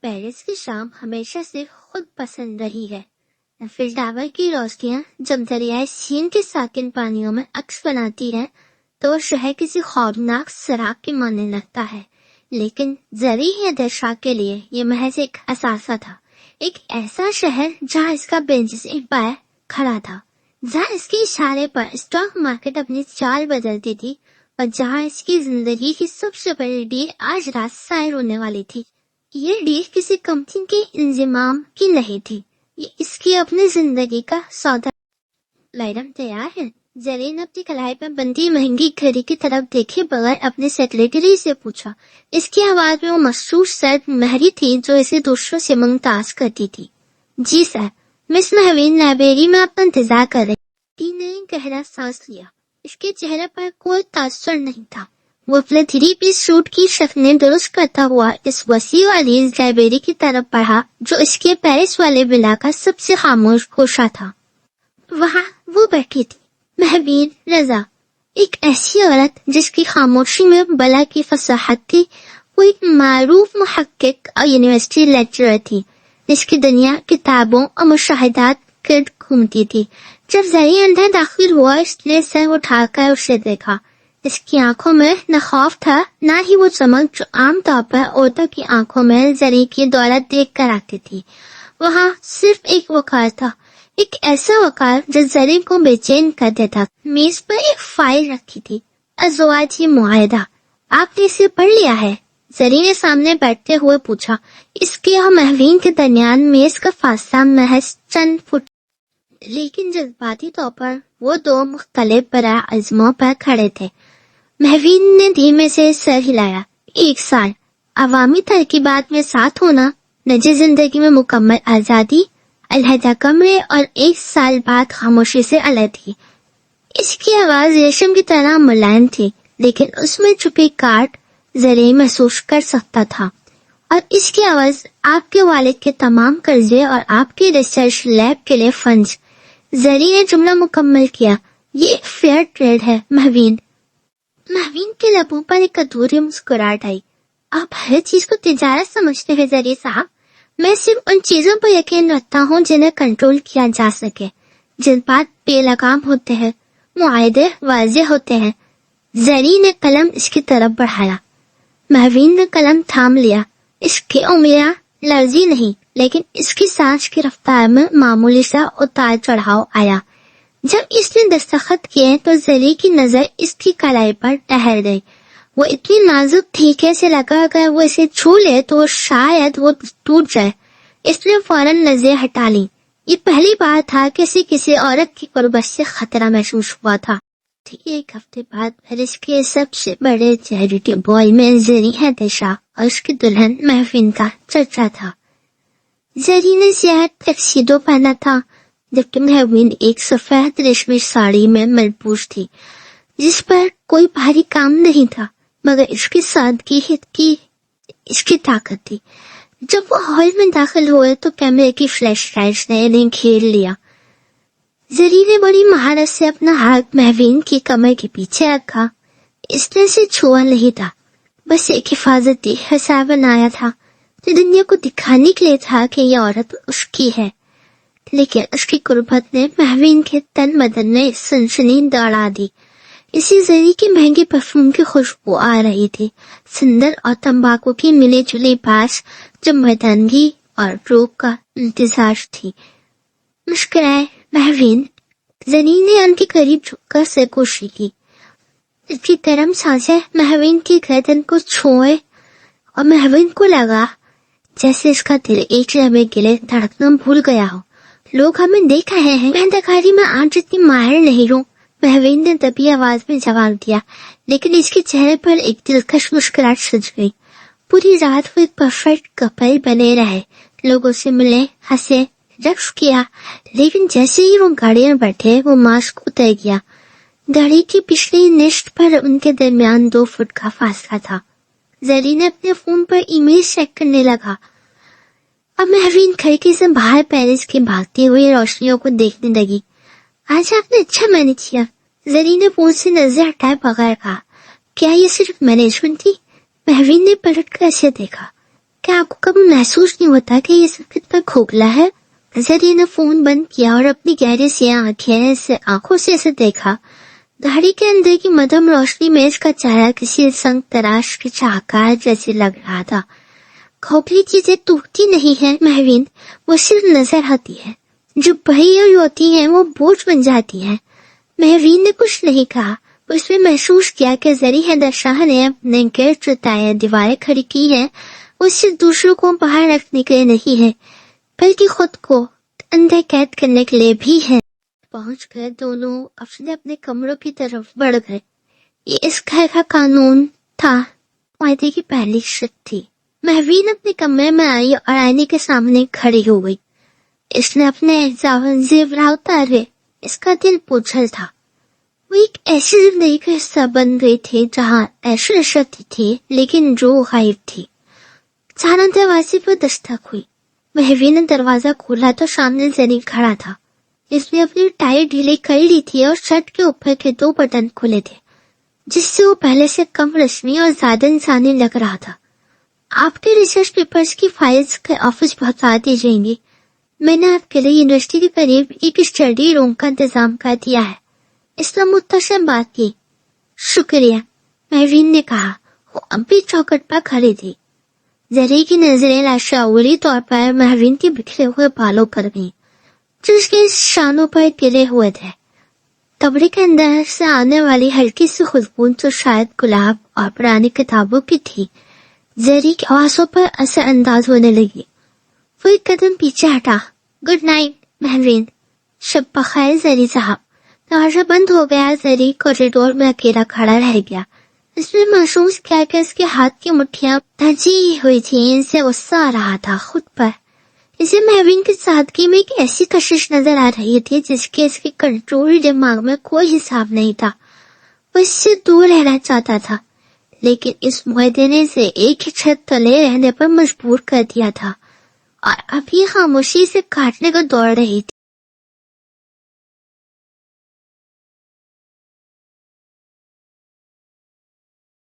Paris की शाम हमेशा से खुद पसंद रही है। फिर टावर की रोशनियां जब दरियाए सीन के साकिन पानियों में अक्स बनाती है तो शहर किसी खौफनाक सराग की मानने लगता है। लेकिन जरी या दशा के लिए ये महज एक असासा था, एक ऐसा शहर जहाँ इसका बेनजीर पाया खड़ा था, जहाँ इसके इशारे पर स्टॉक मार्केट अपनी चाल बदलती थी और जहाँ इसकी जिंदगी की सबसे बड़ी डील आज रात सायर होने वाली थी। ये डील किसी कंपनी के इंतजाम की नहीं थी, ये इसकी अपनी जिंदगी का सौदा। मैडम तैयार है? जरीन अपनी कलाई पर बंधी महंगी घड़ी की तरफ देखे बगैर अपने सेक्रेटरी से पूछा। इसकी आवाज में वो मशहूर सर्द महरी थी जो इसे दूसरों से मुमताज करती थी। जी सर, मिस महवीन लाइब्रेरी में आपका इंतजार कर रही। टी ने गहरा सांस लिया। इसके चेहरे पर कोई तासुर नहीं था। वो अपने 3 पीस सूट की शक्लें दुरुस्त करता हुआ इस वसी वाली लाइब्रेरी की तरफ बढ़ा जो इसके पेरिस वाले विला का सबसे खामोश गोशा था। वहाँ वो बैठी थी, महवीन रजा, एक ऐसी औरत जिसकी खामोशी में बला की फसाहत थी। वो एक मारूफ मुहक्किक और यूनिवर्सिटी लेक्चरर थी जिसकी दुनिया किताबों और मुशाहिदात गिर्द घूमती थी। जब जरी अंदर दाखिल हुआ इसने सर उठाकर उसे देखा। इसकी आंखों में न खौफ था न ही वो चमक जो आम तौर पर औरतों की आंखों में जरी की दौलत देख कर आती थी। वहाँ सिर्फ एक वकार था, एक ऐसा वकार जो जरी को बेचैन कर देता। मेज पर एक फाइल रखी थी, अज़वाजी मुआहिदा। आपने इसे पढ़ लिया है? जरी ने सामने बैठते हुए पूछा। इसके और महवीन के दरमियान मेज का फासला महज चंद फुट, लेकिन जज्बाती तौर पर वो दो मुख्तलिफ बराह अज़मों पर खड़े थे। महवीन ने धीमे से सर हिलाया। 1 साल अवामी तरकीबात में साथ होना, निजी जिंदगी में मुकम्मल आजादी, अलहदा कमरे और 1 साल बाद खामोशी से अलग थी। इसकी आवाज रेशम की तरह मुलायम थी, लेकिन उसमें छुपी काट जरी महसूस कर सकता था। और इसकी आवाज आपके वालिद के तमाम कर्जे और आपके रिसर्च लैब के लिए फंड्स। जरी ने जुमला मुकम्मल किया। ये फेयर ट्रेड है महवीन। महवीन के लबों पर एक अधूरी मुस्कुराहट आई। आप हर चीज को तिजारत समझते हैं जरी साहब। मैं सिर्फ उन चीजों पर यकीन रखता हूँ जिन्हें कंट्रोल किया जा सके। जज्बात बेलगाम होते हैं, मुआहदे वाज़ेह होते हैं। जरी ने कलम इसकी तरफ बढ़ाया। महवीन ने कलम थाम लिया। इसकी उंगलियां लर्जी नहीं, लेकिन इसकी सांस की रफ्तार में मामूली सा उतार चढ़ाव आया। जब इसने दस्तखत किए तो जरी की नजर इसकी कलाई पर ठहर गई। वो इतनी नाजुक थी कि ऐसे लगा अगर वो इसे छू ले तो शायद वो टूट जाए। इसने फौरन नजरें हटा ली। ये पहली बार था कि किसी औरत की कुर्बत से खतरा महसूस हुआ था। ठीक 1 हफ्ते बाद पेरिस के सबसे बड़े चैरिटी बॉल में जरी है दिशा और उसकी दुल्हन महवीन का चर्चा था। जरी ने ज़्यादा टक्सीडो पहना था, जबकि महवीन एक सफेद रेशमी साड़ी में मलबूस थी जिस पर कोई भारी काम नहीं था, मगर इसकी सादगी की इसकी ताकत थी। जब वो हॉल में दाखिल हुए तो कैमरे की फ्लैश लाइट्स ने इन्हें घेर लिया। जरी ने बड़ी महारत से अपना हाथ महवीन की कमर के पीछे रखा। इसने से छुआ नहीं था, बस एक हिफाजती हिसाब बनाया था जो दुनिया को दिखाने के लिए था कि ये औरत उसकी है। लेकिन उसकी कुर्बत ने महवीन के तन बदन में सनसनी दौड़ा दी। इसी जरी की महंगी परफ्यूम की खुशबू आ रही थी, सुंदर और तंबाकू की मिली जुली बास जो मर्दानगी और रूप का इंतजार थी। मुस्कुराए महवीन। जरी ने उनके करीब झुककर सरगोशी की। इसकी गर्म सांसें महवीन की गर्दन को छुए और महवीन को लगा जैसे इसका दिल एक लम्हे के लिए धड़कना भूल गया हो। लोग हमें देख रहे हैं, मैं दखारी में आज जितनी माहिर नहीं हूँ, महवीन ने दबी आवाज में जवाब दिया। लेकिन इसके चेहरे पर एक दिलकश मुस्कुराहट सज गई। पूरी रात वो एक परफेक्ट कपल बने रहे, लोगों से मिले, हंसे, रक्स किया। लेकिन जैसे ही वो गाड़ी में बैठे वो मास्क उतर गया। गाड़ी की पिछली निश्त पर उनके दरमियान 2 फुट का फासला था। जरी ने अपने फोन पर ईमेल चेक करने लगा। अब महवीन खिड़की से बाहर पेरिस की भागती हुई रोशनियों को देखने लगी। आज आपने अच्छा मैनेज किया। जरी ने फोन से नजर हटाए बगैर कहा। क्या ये सिर्फ मैनेजमेंट थी? महवीन ने पलट कर ऐसे देखा। کیا آپ کو کبھی محسوس نہیں ہوتا کہ یہ سب کتنا کھوکھلا ہے؟ زری نے فون بند کیا اور اپنی گہری سیاہ آنکھوں سے اسے دیکھا. داڑھی کے اندر کی مدھم روشنی میں اس کا چہرہ کسی سنگ تراش کے شاہکار جیسے لگ رہا تھا. کھوکھلی چیزیں ٹوٹتی نہیں ہیں مہوین، وہ صرف نظر آتی ہے. جو بڑی ہوتی ہیں وہ بوجھ بن جاتی ہیں. مہوین نے کچھ نہیں کہا. اس نے محسوس کیا کہ زری حیدر شاہ نے اپنے گرد جو دیواریں کھڑی کی ہیں وہ صرف دوسروں کو باہر رکھنے کے لیے نہیں ہے بلکہ خود کو اندر قید کرنے کے لیے بھی ہے. پہنچ کر دونوں اپنے اپنے کمروں کی طرف بڑھ گئے. یہ اس گھر کا قانون تھا، معاہدے کی پہلی شرط تھی. مہوین اپنے کمرے میں آئی اور آئینے کے سامنے کھڑی ہو گئی. اس نے اپنے زیورات اتارے. اس کا دل بوجھل تھا. وہ ایک ایسی زندگی کا حصہ بن گئی تھی جہاں عیش و عشرت تھی لیکن جو غائب تھی. اچانک دروازے پر دستک ہوئی. مہوین نے دروازہ کھولا تو سامنے زری کھڑا تھا. اس نے اپنی ٹائی ڈھیلی کر لی تھی اور شرٹ کے اوپر کے 2 بٹن کھلے تھے جس سے وہ پہلے سے کم رسمی اور زیادہ انسانی لگ رہا تھا. آپ کے ریسرچ پیپرز کی فائلز کے آفس پہنچا دی جائیں گی. میں نے آپ کے لیے یونیورسٹی کے قریب ایک اسٹڈی روم کا انتظام کر دیا ہے. اس نے مختصر بات کی. شکریہ، مہوین نے کہا. وہ اب بھی چوکٹ پر کھڑی تھی. زری کی نظریں لاشعوری طور پر مہوین کے بکھرے ہوئے بالوں پر گئیں جو اس کے شانوں پر گرے ہوئے تھے. کمرے کے اندر سے آنے والی ہلکی سی خوشبو جو شاید گلاب اور پرانی کتابوں کی تھی زری کی آوازوں پر اثر انداز ہونے لگی. وہ ایک قدم پیچھے ہٹا. Good night Mahveen. شب بخیر زری صاحب. دروازہ بند ہو گیا. زری کوریڈور میں اکیلا کھڑا رہ گیا. اس نے محسوس کیا کہ اس کے ہاتھ کی مٹھیاں دھنسی ہوئی تھیں. ان سے غصہ آ رہا تھا خود پر. اسے مہوین کی سادگی میں ایک ایسی کشش نظر آ رہی تھی جس کے اس کے کنٹرول دماغ میں کوئی حساب نہیں تھا. وہ اس سے دور رہنا چاہتا تھا لیکن اس معاہدے نے اسے ایک ہی چھت تلے رہنے پر مجبور کر دیا تھا اور ابھی خاموشی سے کاٹنے کو دوڑ رہی تھی.